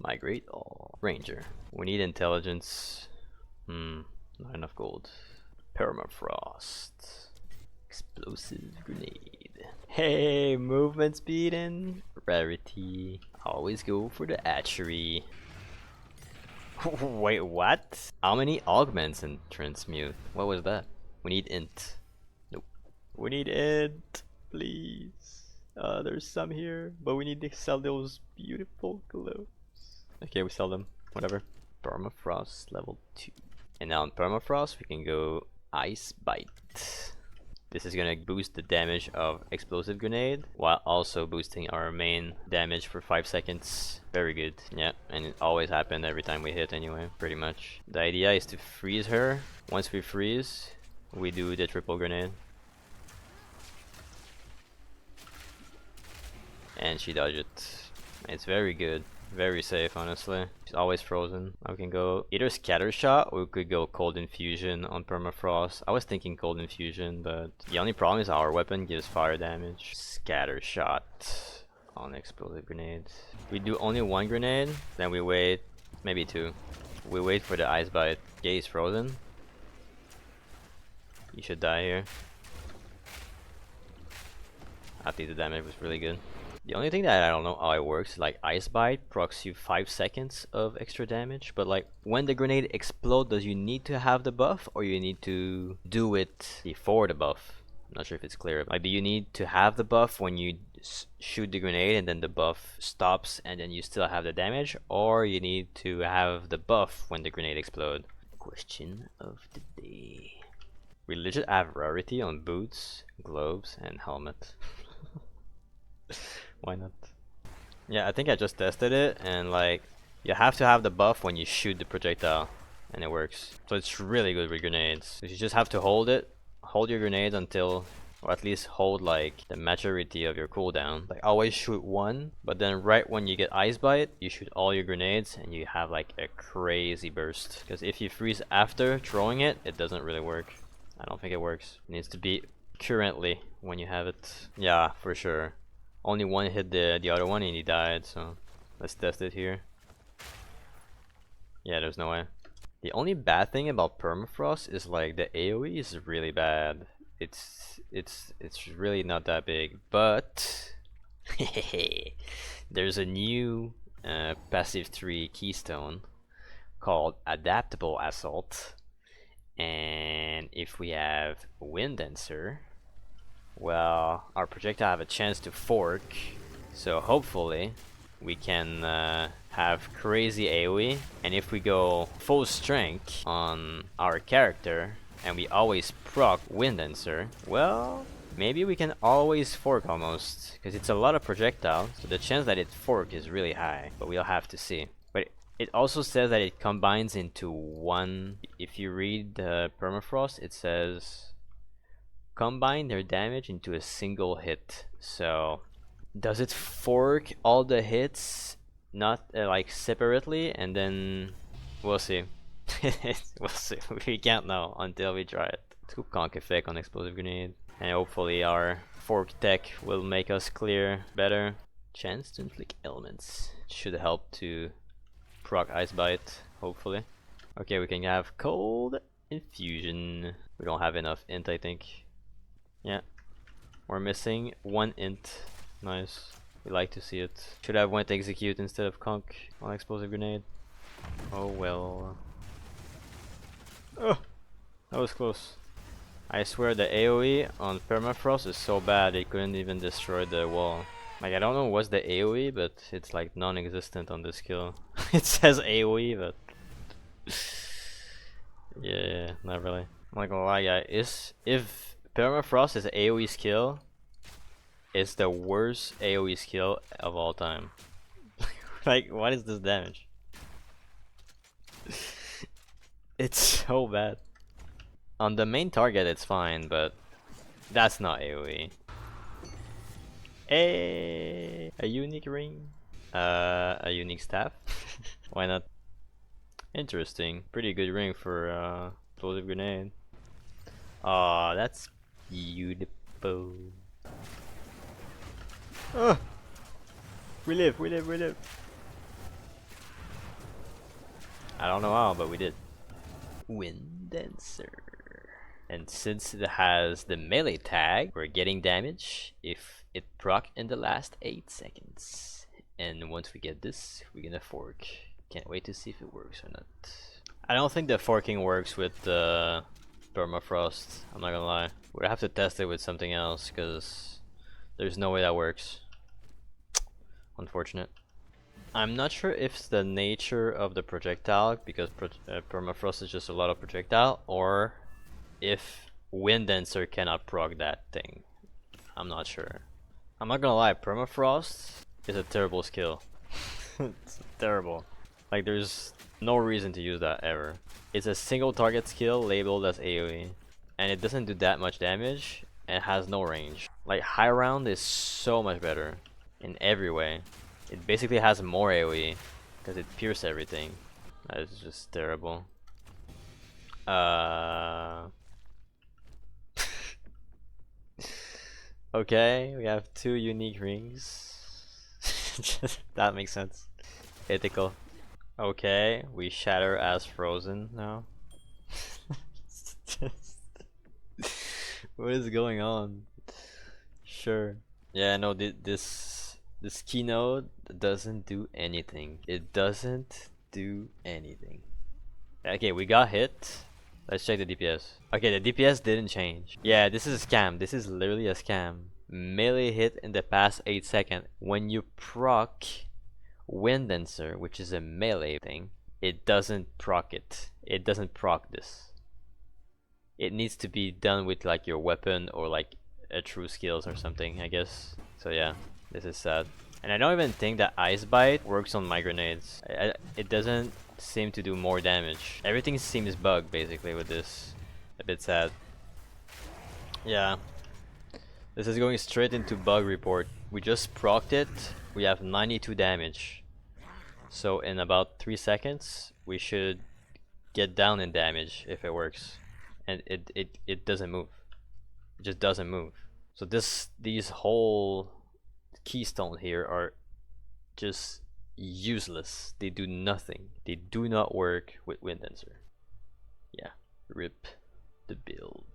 Migrate all. Ranger. We need intelligence. Not enough gold. Permafrost. Explosive grenade. Hey, movement speed and rarity. Always go for the archery. Wait, what? How many augments in transmute? What was that? We need int. Nope. We need int, please. There's some here, but we need to sell those beautiful gloves. Okay, we sell them. Whatever. Permafrost level 2. And now in permafrost, we can go ice bite. This is gonna boost the damage of explosive grenade while also boosting our main damage for 5 seconds. Very good. Yeah, and it always happened every time we hit anyway, pretty much. The idea is to freeze her. Once we freeze, we do the triple grenade. And she dodged it. It's very good. Very safe, honestly. She's always frozen. Now we can go either scatter shot or we could go cold infusion on permafrost. I was thinking cold infusion, but the only problem is our weapon gives fire damage. Scatter shot on explosive grenades. We do only 1 grenade, then we wait, maybe 2. We wait for the ice bite. Okay, he's frozen. You should die here. I think the damage was really good. The only thing that I don't know how it works, like Ice Bite procs you 5 seconds of extra damage, but like when the grenade explodes, does you need to have the buff or you need to do it before the buff? I'm not sure if it's clear. Like, do you need to have the buff when you shoot the grenade and then the buff stops and then you still have the damage, or you need to have the buff when the grenade explodes? Question of the day. We legit have rarity on boots, gloves, and helmet. Why not? Yeah, I think I just tested it, and like you have to have the buff when you shoot the projectile, and it works. So it's really good with grenades. You just have to hold it, hold your grenade until, or at least hold like the majority of your cooldown. Like always shoot 1, but then right when you get ice bite, you shoot all your grenades and you have like a crazy burst. Because if you freeze after throwing it, it doesn't really work. I don't think it works. It needs to be currently when you have it. Yeah, for sure. Only one hit the other one and he died, so let's test it here. Yeah, there's no way. The only bad thing about permafrost is like the AoE is really bad. It's really not that big, but there's a new passive 3 keystone called Adaptable Assault, and if we have Wind Dancer, well, our projectile have a chance to fork, so hopefully we can have crazy AoE. And if we go full strength on our character and we always proc Wind Dancer, well, maybe we can always fork almost, because it's a lot of projectile, so the chance that it fork is really high, but we'll have to see. But it also says that it combines into one. If you read the permafrost, it says combine their damage into a single hit. So does it fork all the hits, not like separately, and then we'll see. We'll see. We can't know until we try it. Let's go conk effect on explosive grenade, and hopefully our fork tech will make us clear better. Chance to inflict elements should help to proc ice bite, hopefully. Okay, we can have cold infusion. We don't have enough int, I think. Yeah, we're missing 1 int. Nice. We like to see it. Should have went execute instead of conk on explosive grenade. Oh well. Oh, that was close. I swear the AoE on permafrost is so bad it couldn't even destroy the wall. Like, I don't know what's the AoE, but it's like non-existent on this skill. It says AoE, but yeah, not really. I'm not gonna lie, guys. If permafrost is an AoE skill, it's the worst AoE skill of all time. Like, what is this damage? It's so bad. On the main target it's fine, but that's not AoE. Hey, a unique ring. A unique staff. Why not? Interesting. Pretty good ring for explosive grenade. Oh, that's beautiful. We live. I don't know how, but we did. Wind Dancer. And since it has the melee tag, we're getting damage if it proc in the last 8 seconds. And once we get this, we're gonna fork. Can't wait to see if it works or not. I don't think the forking works with the permafrost, I'm not gonna lie. We'd have to test it with something else, because there's no way that works. Unfortunate. I'm not sure if it's the nature of the projectile, because permafrost is just a lot of projectile, or if Wind Dancer cannot proc that thing. I'm not sure. I'm not gonna lie, permafrost is a terrible skill. It's terrible. Like, there's no reason to use that ever. It's a single target skill labeled as AoE, and it doesn't do that much damage and has no range. Like, high round is so much better in every way. It basically has more AoE because it pierces everything. That is just terrible. Okay, we have 2 unique rings. That makes sense. Ethical. Okay, we shatter as frozen now. What is going on? Sure. Yeah, no, this keynote doesn't do anything. It doesn't do anything. Okay, we got hit. Let's check the DPS. Okay, the DPS didn't change. Yeah, this is a scam. This is literally a scam. Melee hit in the past 8 seconds. When you proc Wind Dancer, which is a melee thing, it doesn't proc it. It doesn't proc this. It needs to be done with like your weapon or like a true skills or something, I guess. So yeah, this is sad. And I don't even think that Ice Bite works on my grenades. It doesn't seem to do more damage. Everything seems bugged basically with this. A bit sad. Yeah. This is going straight into bug report. We just procced it. We have 92 damage. So in about 3 seconds, we should get down in damage if it works. And it doesn't move. It just doesn't move. So these whole keystone here are just useless. They do nothing. They do not work with Wind Dancer. Yeah, rip the build.